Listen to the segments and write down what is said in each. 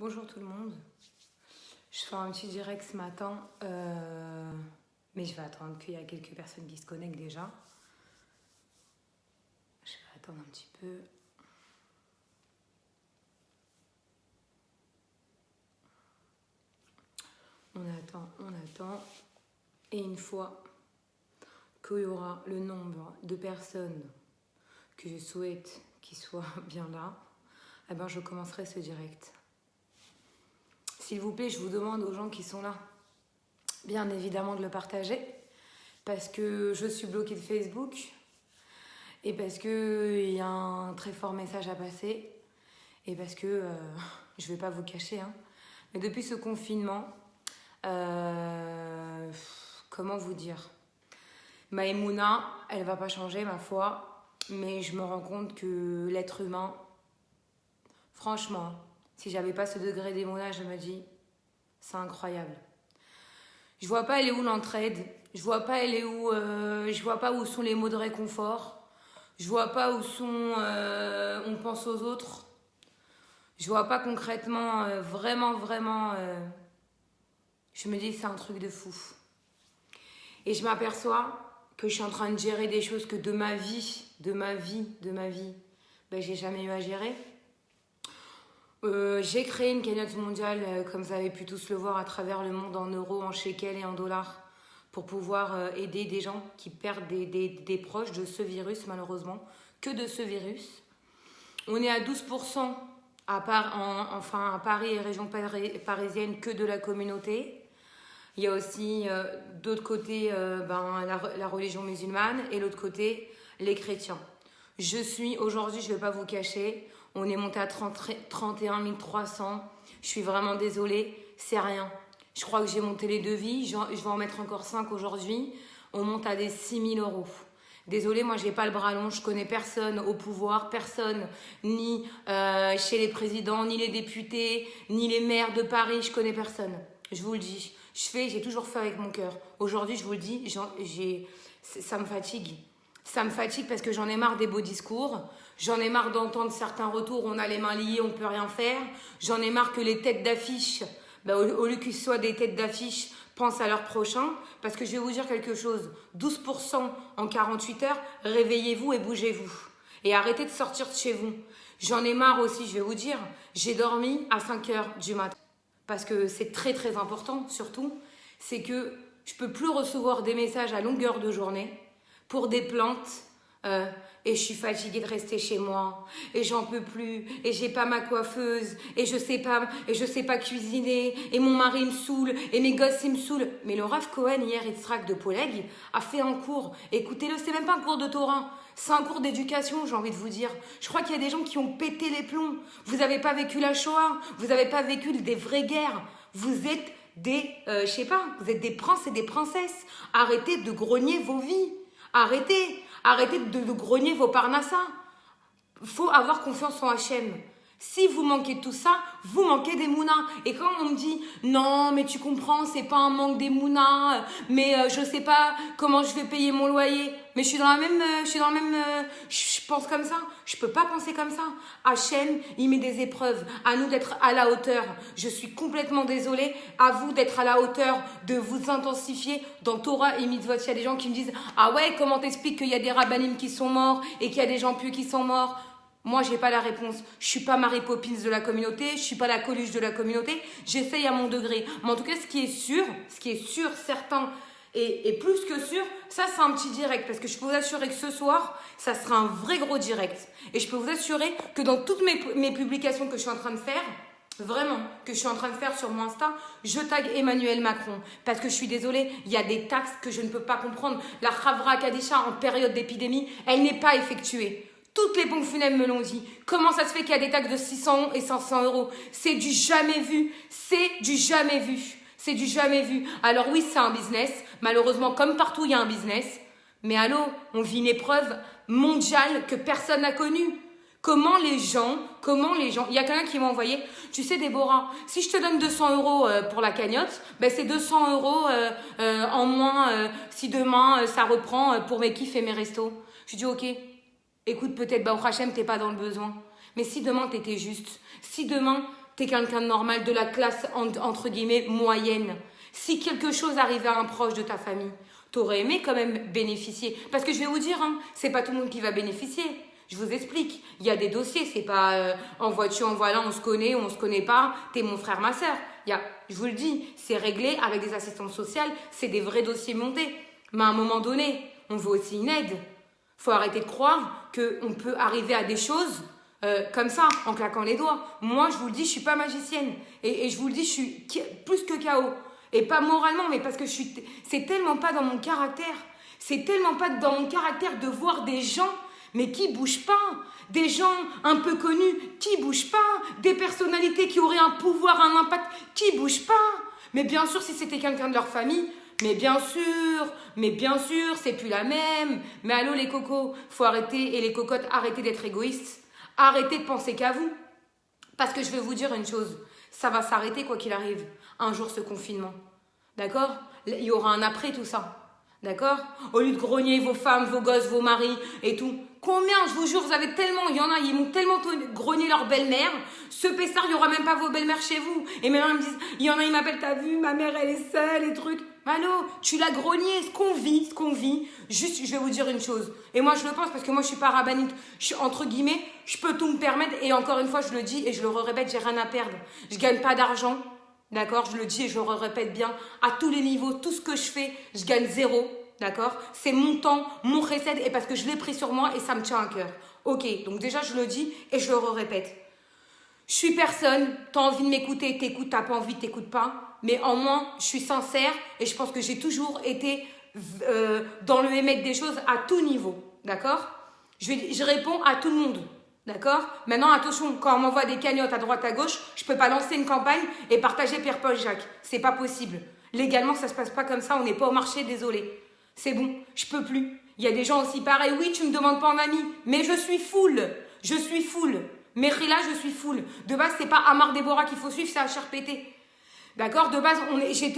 Bonjour tout le monde. Je fais un petit direct ce matin, mais je vais attendre qu'il y ait quelques personnes qui se connectent déjà. Je vais attendre un petit peu. On attend. Et une fois qu'il y aura le nombre de personnes que je souhaite qui soient bien là, eh ben je commencerai ce direct. S'il vous plaît, je vous demande aux gens qui sont là, bien évidemment de le partager, parce que je suis bloquée de Facebook et parce qu'il y a un très fort message à passer et parce que, je vais pas vous cacher, hein, mais depuis ce confinement, comment vous dire, ma Emouna, elle va pas changer, ma foi, mais je me rends compte que l'être humain, franchement, si j'avais pas ce degré d'émouna, je me dis, c'est incroyable. Je vois pas elle est où l'entraide, je vois pas elle est où, je vois pas où sont les mots de réconfort, je vois pas où sont, on pense aux autres, je vois pas concrètement, vraiment, je me dis c'est un truc de fou. Et je m'aperçois que je suis en train de gérer des choses que de ma vie, ben, j'ai jamais eu à gérer. J'ai créé une cagnotte mondiale, comme vous avez pu tous le voir, à travers le monde, en euros, en shekels et en dollars, pour pouvoir aider des gens qui perdent des proches de ce virus, malheureusement, que de ce virus. On est à 12% à Paris et région parisienne, que de la communauté. Il y a aussi d'autre côté la religion musulmane et l'autre côté les chrétiens. Aujourd'hui, je ne vais pas vous cacher, on est monté à 31 300. Je suis vraiment désolée, c'est rien. Je crois que j'ai monté les devis, je vais en mettre encore 5 aujourd'hui. On monte à des 6 000 euros. Désolée, moi j'ai pas le bras long, je connais personne au pouvoir, personne, ni chez les présidents, ni les députés, ni les maires de Paris, je connais personne. Je vous le dis. J'ai toujours fait avec mon cœur. Aujourd'hui, je vous le dis, ça me fatigue. Ça me fatigue parce que j'en ai marre des beaux discours. J'en ai marre d'entendre certains retours, on a les mains liées, on ne peut rien faire. J'en ai marre que les têtes d'affiche, au lieu qu'ils soient des têtes d'affiche, pensent à leur prochain. Parce que je vais vous dire quelque chose, 12% en 48 heures, réveillez-vous et bougez-vous. Et arrêtez de sortir de chez vous. J'en ai marre aussi, je vais vous dire, j'ai dormi à 5 heures du matin. Parce que c'est très important, surtout, c'est que je peux plus recevoir des messages à longueur de journée pour des plantes, et je suis fatiguée de rester chez moi, et j'en peux plus, et j'ai pas ma coiffeuse, et je sais pas cuisiner, et mon mari me saoule, et mes gosses ils me saoulent. Mais le Rav Cohen hier, Yitzhak de Poleg, a fait un cours, écoutez-le, c'est même pas un cours de Torah, c'est un cours d'éducation, j'ai envie de vous dire. Je crois qu'il y a des gens qui ont pété les plombs. Vous n'avez pas vécu la Shoah, vous n'avez pas vécu des vraies guerres. Vous êtes vous êtes des princes et des princesses. Arrêtez de grogner vos vies. Arrêtez de grogner vos parnassas. Faut avoir confiance en Hachem. Si vous manquez de tout ça, vous manquez des mounas. Et quand on me dit non, mais tu comprends, c'est pas un manque des mounas, mais je sais pas comment je vais payer mon loyer. Mais je pense comme ça. Je peux pas penser comme ça. Hachem, il met des épreuves. À nous d'être à la hauteur. Je suis complètement désolée. À vous d'être à la hauteur, de vous intensifier dans Torah et Mitzvot. Il y a des gens qui me disent ah ouais, comment t'expliques qu'il y a des rabbinim qui sont morts et qu'il y a des gens pieux qui sont morts? Moi, j'ai pas la réponse. Je suis pas Mary Poppins de la communauté, je suis pas la Coluche de la communauté. J'essaye à mon degré. Mais en tout cas, ce qui est sûr, certain et plus que sûr, ça c'est un petit direct. Parce que je peux vous assurer que ce soir, ça sera un vrai gros direct. Et je peux vous assurer que dans toutes mes publications que je suis en train de faire, vraiment, que je suis en train de faire sur mon Insta, je tag Emmanuel Macron. Parce que je suis désolée, il y a des taxes que je ne peux pas comprendre. La Chavra Kadisha en période d'épidémie, elle n'est pas effectuée. Toutes les pompes funèbres me l'ont dit. Comment ça se fait qu'il y a des taxes de 600 et 500 euros? C'est du jamais vu. C'est du jamais vu. C'est du jamais vu. Alors oui, c'est un business. Malheureusement, comme partout, il y a un business. Mais allô, on vit une épreuve mondiale que personne n'a connue. Comment les gens, il y a quelqu'un qui m'a envoyé, tu sais Déborah, si je te donne 200 euros pour la cagnotte, ben c'est 200 euros en moins si demain ça reprend pour mes kiffs et mes restos. Je dis ok. Écoute, peut-être, au Hachem, t'es pas dans le besoin. Mais si demain, t'étais juste, si demain, t'es quelqu'un de normal, de la classe entre guillemets moyenne. Si quelque chose arrivait à un proche de ta famille, t'aurais aimé quand même bénéficier. Parce que je vais vous dire, hein, c'est pas tout le monde qui va bénéficier. Je vous explique. Il y a des dossiers, c'est pas en voiture, en volant, on se connaît ou on se connaît pas, t'es mon frère, ma soeur. Je vous le dis, c'est réglé avec des assistantes sociales, c'est des vrais dossiers montés. Mais à un moment donné, on veut aussi une aide. Faut arrêter de croire qu'on peut arriver à des choses comme ça, en claquant les doigts. Moi, je vous le dis, je suis pas magicienne. Et je vous le dis, je suis plus que KO. Et pas moralement, mais parce que c'est tellement pas dans mon caractère. C'est tellement pas dans mon caractère de voir des gens, mais qui bougent pas. Des gens un peu connus qui bougent pas. Des personnalités qui auraient un pouvoir, un impact, qui bougent pas. Mais bien sûr, si c'était quelqu'un de leur famille, mais bien sûr, c'est plus la même. Mais allô les cocos, faut arrêter, et les cocottes, arrêtez d'être égoïstes. Arrêtez de penser qu'à vous. Parce que je vais vous dire une chose, ça va s'arrêter quoi qu'il arrive. Un jour ce confinement. D'accord? Il y aura un après tout ça. D'accord? Au lieu de grogner vos femmes, vos gosses, vos maris et tout. Combien, je vous jure, vous avez tellement, il y en a, ils m'ont tellement grogné leur belle-mère. Ce pessard, il n'y aura même pas vos belles-mères chez vous. Et maintenant, ils me disent, il y en a, ils m'appellent, t'as vu, ma mère, elle est seule, et trucs. Allô, tu l'as grogné, ce qu'on vit. Juste, je vais vous dire une chose. Et moi, je le pense parce que moi, je suis pas rabbinique. Je suis, entre guillemets, je peux tout me permettre. Et encore une fois, je le dis et je le répète, j'ai rien à perdre. Je gagne pas d'argent. D'accord? Je le dis et je le répète bien. À tous les niveaux, tout ce que je fais, je gagne zéro. D'accord? C'est mon temps, mon recette, et parce que je l'ai pris sur moi et ça me tient à cœur. Ok, donc déjà, je le dis et je le répète. Je suis personne, t'as envie de m'écouter, t'écoutes, t'as pas envie, t'écoutes pas. Mais en moi, je suis sincère et je pense que j'ai toujours été dans le émettre des choses à tout niveau. D'accord? Je réponds à tout le monde. D'accord? Maintenant, attention, quand on m'envoie des cagnottes à droite, à gauche, je peux pas lancer une campagne et partager Pierre-Paul Jacques. C'est pas possible. Légalement, ça se passe pas comme ça, on n'est pas au marché, désolé. C'est bon, je peux plus. Il y a des gens aussi pareils, oui, tu me demandes pas en ami, mais je suis full. Mais là, je suis full. De base, c'est pas Amar Déborah qu'il faut suivre, c'est HRPT. D'accord? De base,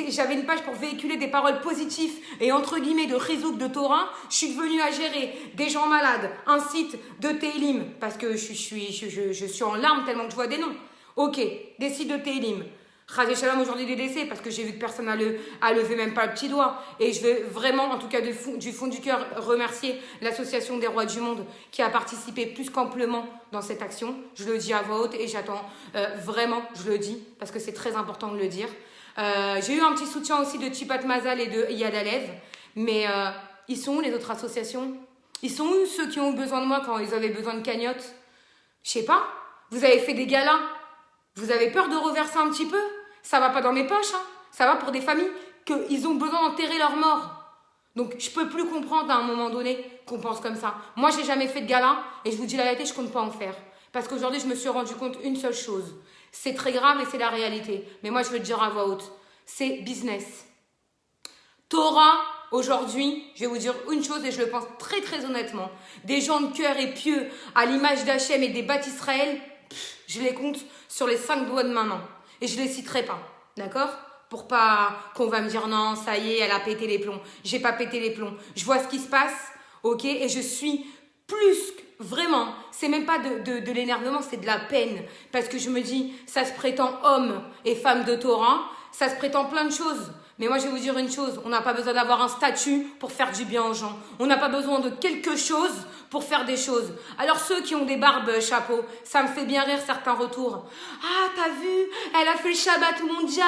j'avais une page pour véhiculer des paroles positives et entre guillemets de Rizouk, de Torah. Je suis devenue à gérer des gens malades, un site de Télim, parce que je suis en larmes tellement que je vois des noms. Ok, des sites de Télim. Chazé Shalom aujourd'hui des décès parce que j'ai vu que personne n'a levé même pas le petit doigt. Et je veux vraiment, en tout cas du fond du cœur, remercier l'Association des Rois du Monde qui a participé plus qu'amplement dans cette action. Je le dis à voix haute et j'attends vraiment, je le dis, parce que c'est très important de le dire. J'ai eu un petit soutien aussi de Tipat Mazal et de Yad Alev, mais ils sont où les autres associations? Ils sont où ceux qui ont eu besoin de moi quand ils avaient besoin de cagnottes? Je sais pas, vous avez fait des galas. Vous avez peur de reverser un petit peu? Ça va pas dans mes poches, hein. Ça va pour des familles qu'ils ont besoin d'enterrer leurs morts. Donc, je peux plus comprendre à un moment donné qu'on pense comme ça. Moi, j'ai jamais fait de gala et je vous dis la vérité, je compte pas en faire. Parce qu'aujourd'hui, je me suis rendu compte une seule chose. C'est très grave et c'est la réalité. Mais moi, je veux le dire à voix haute. C'est business. Torah, aujourd'hui, je vais vous dire une chose et je le pense très très honnêtement. Des gens de cœur et pieux à l'image d'Hachem et des bâtisses Israël, je les compte sur les 5 doigts de ma main. Et je les citerai pas, d'accord? Pour pas qu'on va me dire non, ça y est, elle a pété les plombs. J'ai pas pété les plombs. Je vois ce qui se passe, ok? Et je suis vraiment, c'est même pas de l'énervement, c'est de la peine. Parce que je me dis, ça se prétend homme et femme de Torah, ça se prétend plein de choses. Mais moi, je vais vous dire une chose, on n'a pas besoin d'avoir un statut pour faire du bien aux gens. On n'a pas besoin de quelque chose pour faire des choses. Alors ceux qui ont des barbes chapeaux, ça me fait bien rire certains retours. Ah, t'as vu, elle a fait le Shabbat mondial,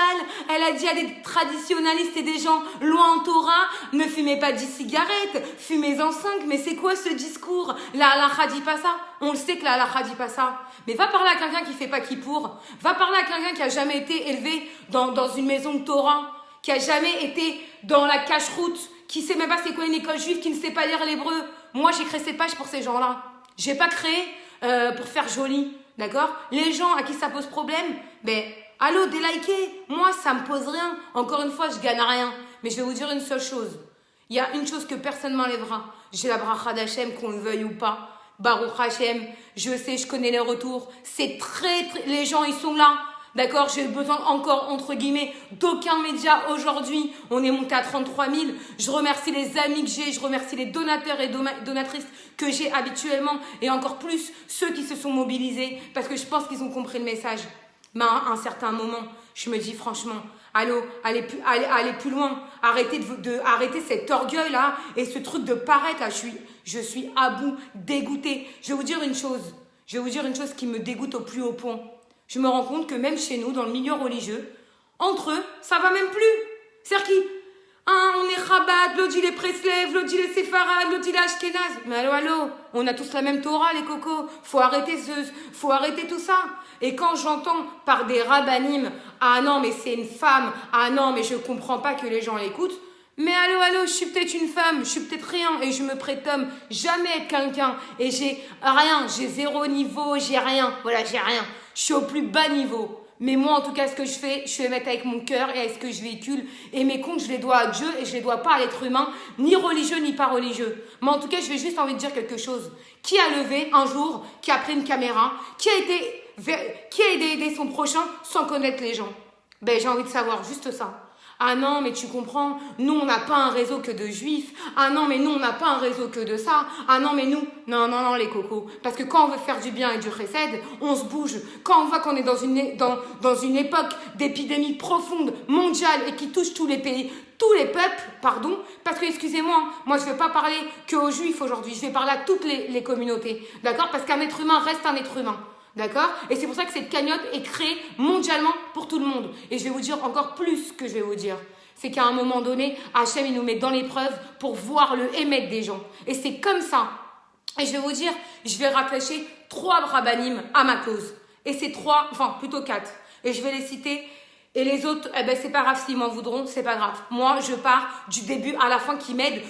elle a dit à des traditionnalistes et des gens loin en Torah, ne fumez pas 10 cigarettes, fumez-en 5. Mais c'est quoi ce discours? La halakha dit pas ça. On le sait que la halakha dit pas ça. Mais va parler à quelqu'un qui fait pas kippour. Va parler à quelqu'un qui a jamais été élevé dans une maison de Torah, qui a jamais été dans la cache-route, qui sait même pas c'est quoi une école juive, qui ne sait pas lire l'hébreu. Moi, j'ai créé cette page pour ces gens-là. J'ai pas créé pour faire joli, d'accord? Les gens à qui ça pose problème, ben, allô, délikez. Moi, ça me pose rien. Encore une fois, je gagne rien. Mais je vais vous dire une seule chose. Il y a une chose que personne m'enlèvera. J'ai la bracha d'Hachem, qu'on le veuille ou pas. Baruch Hachem, je sais, je connais les retours. C'est très, les gens, ils sont là. D'accord, j'ai besoin encore, entre guillemets, d'aucun média aujourd'hui. On est monté à 33 000. Je remercie les amis que j'ai, je remercie les donateurs et donatrices que j'ai habituellement et encore plus ceux qui se sont mobilisés parce que je pense qu'ils ont compris le message. Mais à un certain moment, je me dis franchement, allô, allez plus loin. Arrêtez cet orgueil-là et ce truc de paraître là. Je suis à bout, dégoûtée. Je vais vous dire une chose. Je vais vous dire une chose qui me dégoûte au plus haut point. Je me rends compte que même chez nous, dans le milieu religieux, entre eux, ça va même plus. C'est-à-dire on est Rabat, l'autre il est Preslev, l'autre il est Séfarad, l'autre il est Ashkenaz. Mais allô, on a tous la même Torah, les cocos. Faut arrêter tout ça. Et quand j'entends par des rabbanim, ah non, mais c'est une femme, ah non, mais je comprends pas que les gens l'écoutent. Mais allô, je suis peut-être une femme, je suis peut-être rien et je me prétends jamais être quelqu'un. Et j'ai rien, j'ai 0 niveau, j'ai rien. Voilà, j'ai rien. Je suis au plus bas niveau. Mais moi, en tout cas, ce que je fais, je vais mettre avec mon cœur et avec ce que je véhicule. Et mes comptes, je les dois à Dieu et je les dois pas à l'être humain, ni religieux, ni pas religieux. Mais en tout cas, je vais juste envie de dire quelque chose. Qui a levé un jour, qui a pris une caméra, qui a aidé son prochain sans connaître les gens? Ben, j'ai envie de savoir juste ça. Ah non, mais tu comprends, nous, on n'a pas un réseau que de juifs. Ah non, mais nous, on n'a pas un réseau que de ça. Ah non, mais nous... Non, les cocos. Parce que quand on veut faire du bien et du chesed, on se bouge. Quand on voit qu'on est dans une époque d'épidémie profonde, mondiale, et qui touche tous les pays, tous les peuples, pardon, parce que, excusez-moi, moi, je ne vais pas parler qu'aux juifs aujourd'hui. Je vais parler à toutes les communautés, d'accord? Parce qu'un être humain reste un être humain. D'accord? Et c'est pour ça que cette cagnotte est créée mondialement pour tout le monde. Et je vais vous dire encore plus que je vais vous dire. C'est qu'à un moment donné, Hachem, il nous met dans l'épreuve pour voir le émettre des gens. Et c'est comme ça. Et je vais vous dire, je vais rattacher 3 rabbanim à ma cause. Et c'est 3, enfin plutôt 4. Et je vais les citer. Et les autres, eh ben c'est pas grave s'ils m'en voudront, c'est pas grave. Moi, je pars du début à la fin qui m'aide,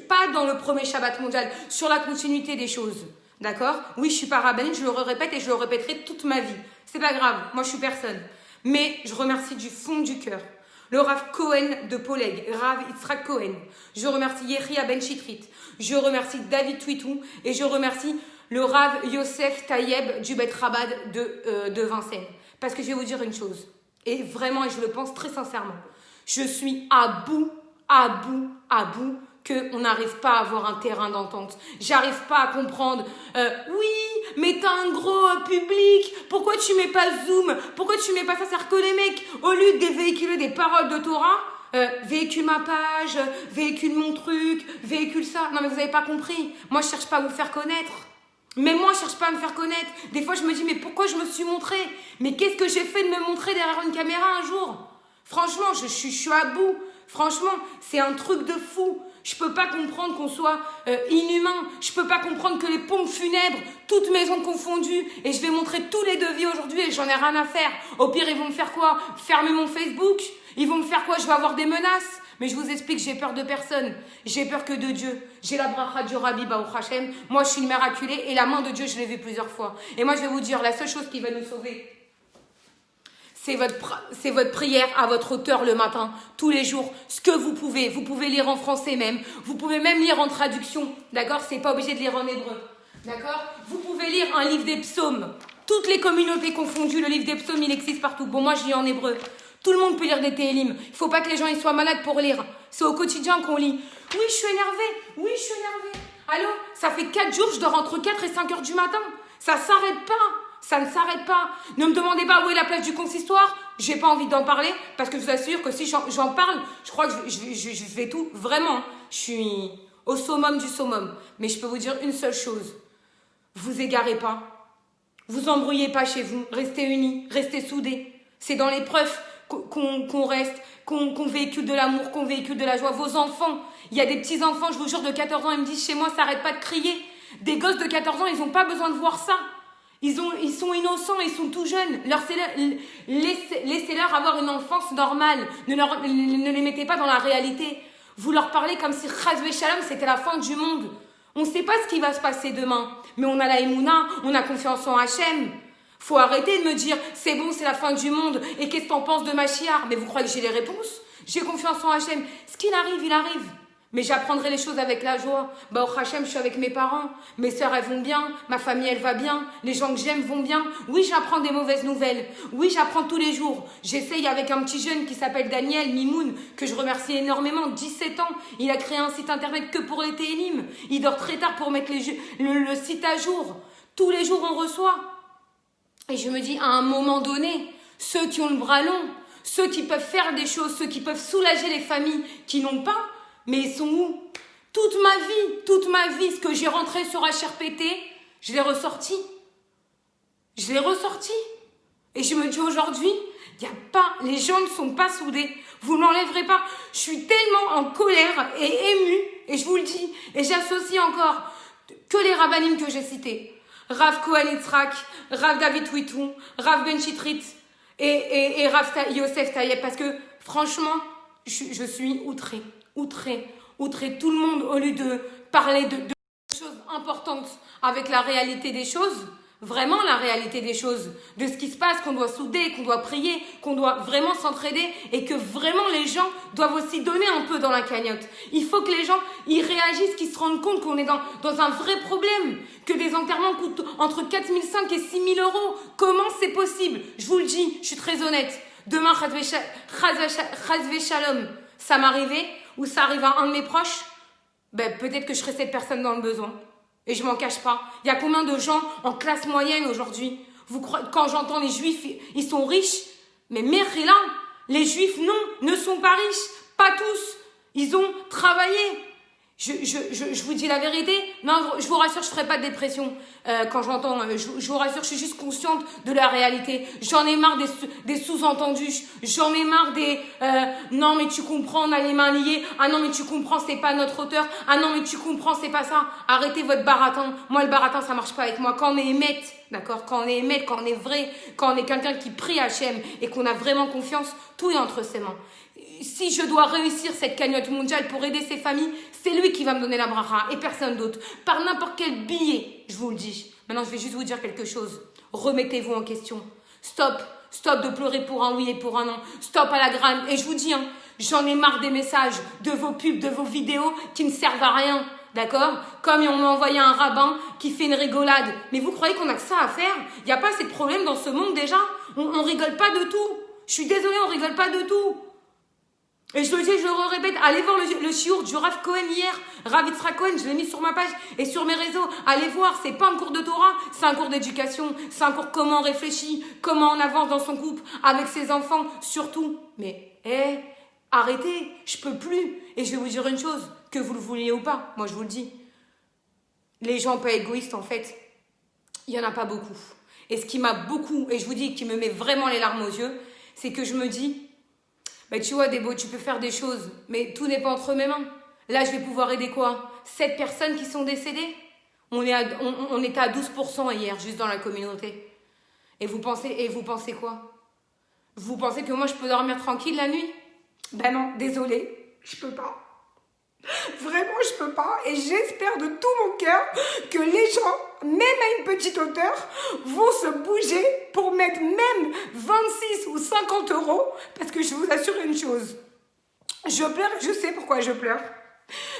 pas dans le premier Shabbat mondial, sur la continuité des choses. D'accord? Oui, je suis pas rabbinite, je le répète et je le répéterai toute ma vie. C'est pas grave, moi je suis personne. Mais je remercie du fond du cœur le Rav Cohen de Poleg, Rav Yitzhak Cohen. Je remercie Yehia Ben Chitrit. Je remercie David Twitou et je remercie le Rav Yosef Tayeb du Bet Rabad de Vincennes. Parce que je vais vous dire une chose. Et vraiment, et je le pense très sincèrement. Je suis à bout qu'on n'arrive pas à avoir un terrain d'entente. J'arrive pas à comprendre. Oui, mais t'as un gros public. Pourquoi tu mets pas Zoom? Pourquoi tu mets pas ça? C'est-à-dire que les mecs, au lieu de véhiculer des paroles de Torah, véhicule ma page, véhicule mon truc, véhicule ça. Non mais vous avez pas compris. Moi je cherche pas à vous faire connaître. Mais moi je cherche pas à me faire connaître. Des fois je me dis mais pourquoi je me suis montrée? Mais qu'est-ce que j'ai fait de me montrer derrière une caméra un jour? Franchement, je suis à bout. Franchement, c'est un truc de fou. Je peux pas comprendre qu'on soit inhumain. Je peux pas comprendre que les pompes funèbres, toutes maisons confondues, et je vais montrer tous les devis aujourd'hui et j'en ai rien à faire. Au pire, ils vont me faire quoi? Fermer mon Facebook? Ils vont me faire quoi? Je vais avoir des menaces. Mais je vous explique, j'ai peur de personne. J'ai peur que de Dieu. J'ai la bracha du Rabbi Baruch Hashem. Moi, je suis une mère acculée et la main de Dieu, je l'ai vue plusieurs fois. Et moi, je vais vous dire, la seule chose qui va nous sauver, c'est votre prière à votre hauteur le matin, tous les jours, ce que vous pouvez. Vous pouvez lire en français même. Vous pouvez même lire en traduction. D'accord? C'est pas obligé de lire en hébreu. D'accord? Vous pouvez lire un livre des psaumes. Toutes les communautés confondues, le livre des psaumes, il existe partout. Bon, moi, je lis en hébreu. Tout le monde peut lire des télim. Il faut pas que les gens ils soient malades pour lire. C'est au quotidien qu'on lit. Oui, je suis énervée. Allô? Ça fait 4 jours, je dors entre 4 et 5 heures du matin. Ça s'arrête pas. Ça ne s'arrête pas. Ne me demandez pas où est la place du consistoire. J'ai pas envie d'en parler parce que je vous assure que si j'en parle, je crois que je fais tout. Vraiment, je suis au summum du summum. Mais je peux vous dire une seule chose. Vous égarez pas. Vous embrouillez pas chez vous. Restez unis. Restez soudés. C'est dans l'épreuve qu'on reste, qu'on véhicule de l'amour, qu'on véhicule de la joie. Vos enfants, il y a des petits enfants, je vous jure, de 14 ans, ils me disent chez moi, ça n'arrête pas de crier. Des gosses de 14 ans, ils n'ont pas besoin de voir ça. Ils sont innocents, ils sont tout jeunes. Laissez-leur avoir une enfance normale. Ne les mettez pas dans la réalité. Vous leur parlez comme si Chazvé Shalom, c'était la fin du monde. On ne sait pas ce qui va se passer demain. Mais on a la Emouna, on a confiance en Hachem. Faut arrêter de me dire, c'est bon, c'est la fin du monde. Et qu'est-ce que t'en penses de Machiar? Mais vous croyez que j'ai les réponses? J'ai confiance en Hachem. Ce qu'il arrive, il arrive. Mais j'apprendrai les choses avec la joie. Bah, au Hachem, je suis avec mes parents. Mes sœurs, elles vont bien. Ma famille, elle va bien. Les gens que j'aime vont bien. Oui, j'apprends des mauvaises nouvelles. Oui, j'apprends tous les jours. J'essaye avec un petit jeune qui s'appelle Daniel Mimoun, que je remercie énormément. 17 ans. Il a créé un site internet que pour les télim. Il dort très tard pour mettre le site à jour. Tous les jours, on reçoit. Et je me dis, à un moment donné, ceux qui ont le bras long, ceux qui peuvent faire des choses, ceux qui peuvent soulager les familles qui n'ont pas, mais ils sont où? Toute ma vie, ce que j'ai rentré sur HRPT, je l'ai ressorti. Je l'ai ressorti. Et je me dis aujourd'hui, les gens ne sont pas soudés. Vous ne l'enlèverez pas. Je suis tellement en colère et émue, et je vous le dis, et j'associe encore que les rabbinim que j'ai cités. Rav Cohen Yitzhak, Rav David Witou, Rav Ben Chitrit et Rav Yosef Tayeb, parce que franchement, je suis outrée. Tout le monde, au lieu de parler de choses importantes avec la réalité des choses, vraiment la réalité des choses, de ce qui se passe, qu'on doit souder, qu'on doit prier, qu'on doit vraiment s'entraider et que vraiment les gens doivent aussi donner un peu dans la cagnotte. Il faut que les gens ils réagissent, qu'ils se rendent compte qu'on est dans un vrai problème, que des enterrements coûtent entre 4 500 et 6 000 euros. Comment c'est possible? Je vous le dis, je suis très honnête. Demain, Chazve Shalom, ça m'arrivait ou ça arrive à un de mes proches, peut-être que je serais cette personne dans le besoin. Et je m'en cache pas. Il y a combien de gens en classe moyenne aujourd'hui? Quand j'entends les juifs, ils sont riches. Mais Merila, les juifs, non, ne sont pas riches. Pas tous. Ils ont travaillé. Je vous dis la vérité. Non, je vous rassure, je ne ferai pas de dépression quand j'entends. Je vous rassure, je suis juste consciente de la réalité. J'en ai marre des sous-entendus. J'en ai marre des non mais tu comprends, on a les mains liées. Ah non mais tu comprends, c'est pas notre auteur. Ah non mais tu comprends, c'est pas ça. Arrêtez votre baratin. Moi le baratin ça marche pas avec moi. Quand on est émette, d'accord, quand on est émette, quand on est vrai, quand on est quelqu'un qui prie Hachem et qu'on a vraiment confiance, tout est entre ses mains. Si je dois réussir cette cagnotte mondiale pour aider ces familles, c'est lui qui va me donner la bracha et personne d'autre. Par n'importe quel billet, je vous le dis. Maintenant, je vais juste vous dire quelque chose. Remettez-vous en question. Stop de pleurer pour un oui et pour un non. Stop à la graine. Et je vous dis, j'en ai marre des messages, de vos pubs, de vos vidéos qui ne servent à rien. D'accord? Comme on m'a envoyé un rabbin qui fait une rigolade. Mais vous croyez qu'on a que ça à faire? Il n'y a pas assez de problèmes dans ce monde déjà? On rigole pas de tout. Je suis désolée, on rigole pas de tout. Et je le dis, je le répète, allez voir le shiur du Rav Cohen hier, Rav Yitzhak Cohen, je l'ai mis sur ma page et sur mes réseaux. Allez voir, c'est pas un cours de Torah, c'est un cours d'éducation, c'est un cours comment on réfléchit, comment on avance dans son couple, avec ses enfants, surtout. Mais, arrêtez, je peux plus. Et je vais vous dire une chose, que vous le vouliez ou pas, moi je vous le dis. Les gens pas égoïstes, en fait, il y en a pas beaucoup. Et ce qui m'a beaucoup, et je vous dis, qui me met vraiment les larmes aux yeux, c'est que je me dis, tu vois, Débo, tu peux faire des choses, mais tout n'est pas entre mes mains. Là, je vais pouvoir aider quoi? 7 personnes qui sont décédées. On était à 12% hier, juste dans la communauté. Et vous pensez quoi? Vous pensez que moi, je peux dormir tranquille la nuit? Ben non, désolée, je peux pas. Vraiment, je peux pas. Et j'espère de tout mon cœur que les gens, même à une petite hauteur, vont se bouger pour mettre même 26 ou 50 euros. Parce que je vous assure une chose. Je pleure, je sais pourquoi je pleure.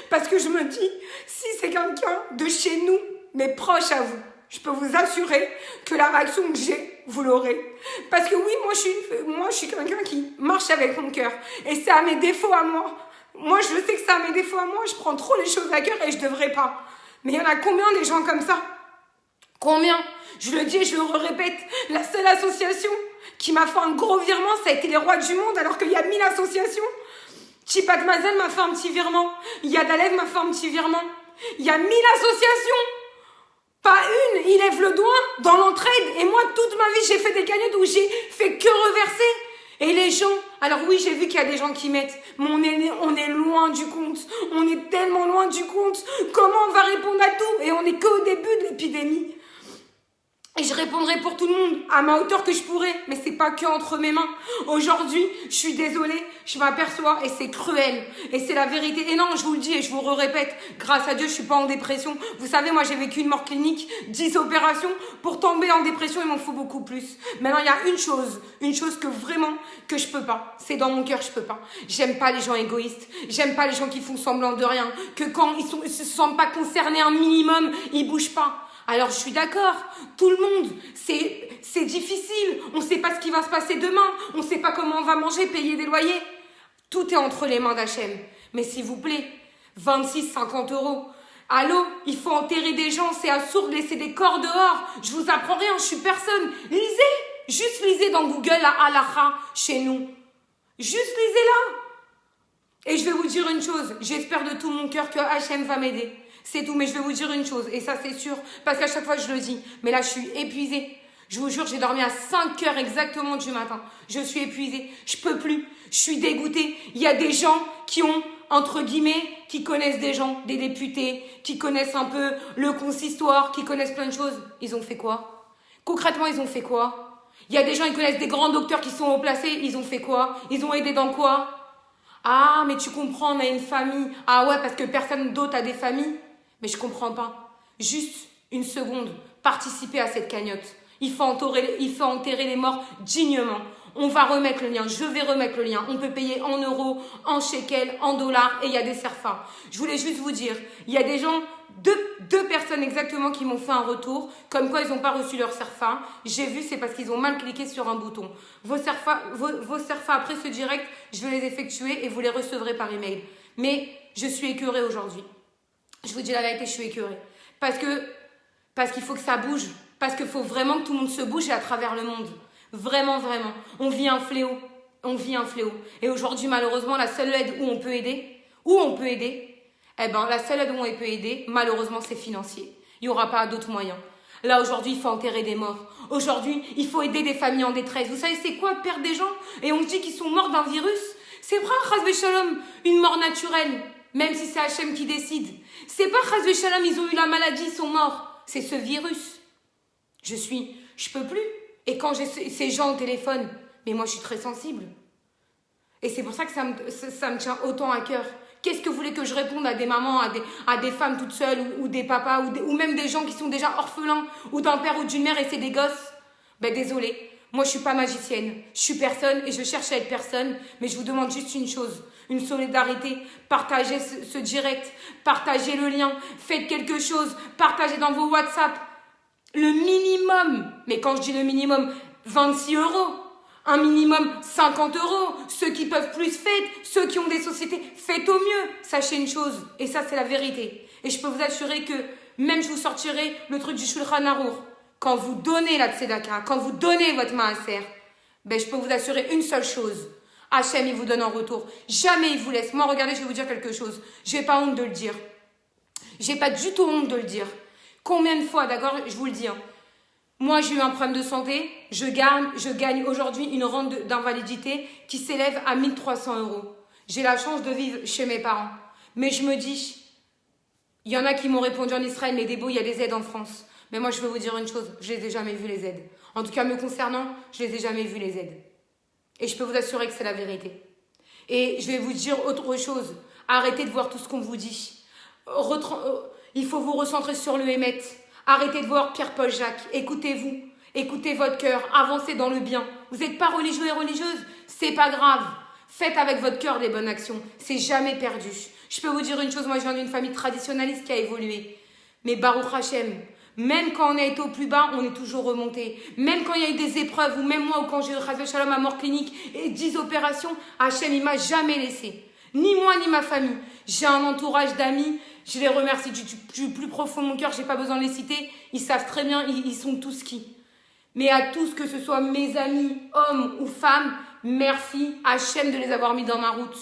Parce que je me dis, si c'est quelqu'un de chez nous, mais proche à vous, je peux vous assurer que la réaction que j'ai, vous l'aurez. Parce que oui, moi je suis quelqu'un qui marche avec mon cœur. Et c'est à mes défauts à moi. Moi, je sais que c'est à mes défauts à moi. Je prends trop les choses à cœur et je devrais pas. Mais il y en a combien des gens comme ça? Combien? Je le dis et je le répète. La seule association qui m'a fait un gros virement, ça a été les Rois du Monde, alors qu'il y a 1000 associations. Chipat Mazel m'a fait un petit virement. Yad Alev m'a fait un petit virement. Il y a 1000 associations. Pas une, il lève le doigt dans l'entraide. Et moi, toute ma vie, j'ai fait des cagnottes où j'ai fait que reverser. Et les gens, alors oui, j'ai vu qu'il y a des gens qui mettent, mais on est loin du compte. On est tellement loin du compte. Comment on va répondre à tout? Et on est qu'au début de l'épidémie. Et je répondrai pour tout le monde, à ma hauteur que je pourrais. Mais c'est pas que entre mes mains. Aujourd'hui, je suis désolée, je m'aperçois et c'est cruel. Et c'est la vérité. Et non, je vous le dis et je vous le répète, grâce à Dieu, je suis pas en dépression. Vous savez, moi, j'ai vécu une mort clinique, 10 opérations. Pour tomber en dépression, il m'en faut beaucoup plus. Maintenant, il y a une chose que vraiment, que je peux pas. C'est dans mon cœur, je peux pas. J'aime pas les gens égoïstes. J'aime pas les gens qui font semblant de rien. Que quand ils se sentent pas concernés un minimum, ils bougent pas. Alors je suis d'accord, tout le monde, c'est difficile, on ne sait pas ce qui va se passer demain, on ne sait pas comment on va manger, payer des loyers. Tout est entre les mains d'Hachem. Mais s'il vous plaît, 26, 50 euros. Allô, il faut enterrer des gens, c'est absurde de laisser des corps dehors. Je vous apprends rien, je suis personne. Lisez, Juste lisez dans Google la halakha chez nous. Juste lisez-la. Et je vais vous dire une chose, j'espère de tout mon cœur que Hachem va m'aider. C'est tout, mais je vais vous dire une chose, et ça c'est sûr, parce qu'à chaque fois je le dis, mais là je suis épuisée. Je vous jure, j'ai dormi à 5 heures exactement du matin. Je suis épuisée, je peux plus, je suis dégoûtée. Il y a des gens qui ont, entre guillemets, qui connaissent des gens, des députés, qui connaissent un peu le consistoire, qui connaissent plein de choses. Ils ont fait quoi? Concrètement, ils ont fait quoi? Il y a des gens, ils connaissent des grands docteurs qui sont haut placés, ils ont fait quoi? Ils ont aidé dans quoi? Ah, mais tu comprends, on a une famille. Ah ouais, parce que personne d'autre a des familles. Mais je comprends pas. Juste une seconde, participer à cette cagnotte. Il faut enterrer les morts dignement. On va remettre le lien, je vais remettre le lien. On peut payer en euros, en shekels, en dollars et il y a des serfas. Je voulais juste vous dire, il y a des gens, deux personnes exactement qui m'ont fait un retour, comme quoi ils n'ont pas reçu leur serfa. J'ai vu, c'est parce qu'ils ont mal cliqué sur un bouton. Vos serfas après ce direct, je vais les effectuer et vous les recevrez par email. Mais je suis écœurée aujourd'hui. Je vous dis la vérité, je suis écœurée. Parce qu'il faut que ça bouge. Parce qu'il faut vraiment que tout le monde se bouge et à travers le monde. Vraiment, vraiment. On vit un fléau. On vit un fléau. Et aujourd'hui, malheureusement, la seule aide où on peut aider, la seule aide où on peut aider, malheureusement, c'est financier. Il n'y aura pas d'autres moyens. Là, aujourd'hui, il faut enterrer des morts. Aujourd'hui, il faut aider des familles en détresse. Vous savez, c'est quoi perdre des gens? Et on dit qu'ils sont morts d'un virus. C'est pas, chas v'shalom, une mort naturelle. Même si c'est Hachem qui décide. C'est pas chas v'shalom, ils ont eu la maladie, ils sont morts. C'est ce virus. Je peux plus. Et quand j'ai ces gens au téléphone, mais moi je suis très sensible. Et c'est pour ça que ça me tient autant à cœur. Qu'est-ce que vous voulez que je réponde à des mamans, à des femmes toutes seules, ou des papas, ou même des gens qui sont déjà orphelins, ou d'un père ou d'une mère et c'est des gosses? Ben désolé, moi je suis pas magicienne, je suis personne et je cherche à être personne, mais je vous demande juste une chose, une solidarité. Partagez ce direct, partagez le lien, faites quelque chose, partagez dans vos WhatsApp. Le minimum, mais quand je dis le minimum, 26 euros, un minimum 50 euros, ceux qui peuvent plus faites, ceux qui ont des sociétés, faites au mieux. Sachez une chose, et ça c'est la vérité, et je peux vous assurer que même je vous sortirai le truc du Shulchan Aruch, quand vous donnez la tzedaka, quand vous donnez votre maaser, ben je peux vous assurer une seule chose, Hachem il vous donne en retour, jamais il vous laisse. Moi regardez, je vais vous dire quelque chose, j'ai pas honte de le dire, j'ai pas du tout honte de le dire. Combien de fois, d'accord, je vous le dis, hein. Moi, j'ai eu un problème de santé, je gagne aujourd'hui une rente d'invalidité qui s'élève à 1 300 euros. J'ai la chance de vivre chez mes parents. Mais je me dis, il y en a qui m'ont répondu en Israël, mais Débo, il y a des aides en France. Mais moi, je vais vous dire une chose, je les ai jamais vues les aides. En tout cas, me concernant, je les ai jamais vues les aides. Et je peux vous assurer que c'est la vérité. Et je vais vous dire autre chose, arrêtez de voir tout ce qu'on vous dit. Il faut vous recentrer sur le Hémet. Arrêtez de voir Pierre-Paul Jacques. Écoutez-vous. Écoutez votre cœur. Avancez dans le bien. Vous n'êtes pas religieux et religieuse. C'est pas grave. Faites avec votre cœur des bonnes actions. C'est jamais perdu. Je peux vous dire une chose. Moi, je viens d'une famille traditionnaliste qui a évolué. Mais Baruch Hashem, même quand on a été au plus bas, on est toujours remonté. Même quand il y a eu des épreuves, ou même moi, ou quand j'ai eu Chas Shalom à mort clinique et 10 opérations, Hashem, il m'a jamais laissé. Ni moi, ni ma famille. J'ai un entourage d'amis. Je les remercie du plus profond de mon cœur. J'ai pas besoin de les citer. Ils savent très bien. Ils sont tous qui. Mais à tous, que ce soit mes amis, hommes ou femmes, merci Hachem de les avoir mis dans ma route.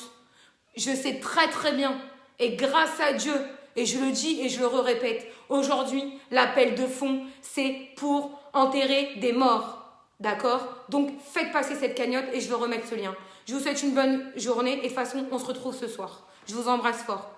Je sais très très bien. Et grâce à Dieu, et je le dis et je le répète, aujourd'hui, l'appel de fond, c'est pour enterrer des morts. D'accord? Donc, faites passer cette cagnotte et je vais remettre ce lien. Je vous souhaite une bonne journée et de toute façon, on se retrouve ce soir. Je vous embrasse fort.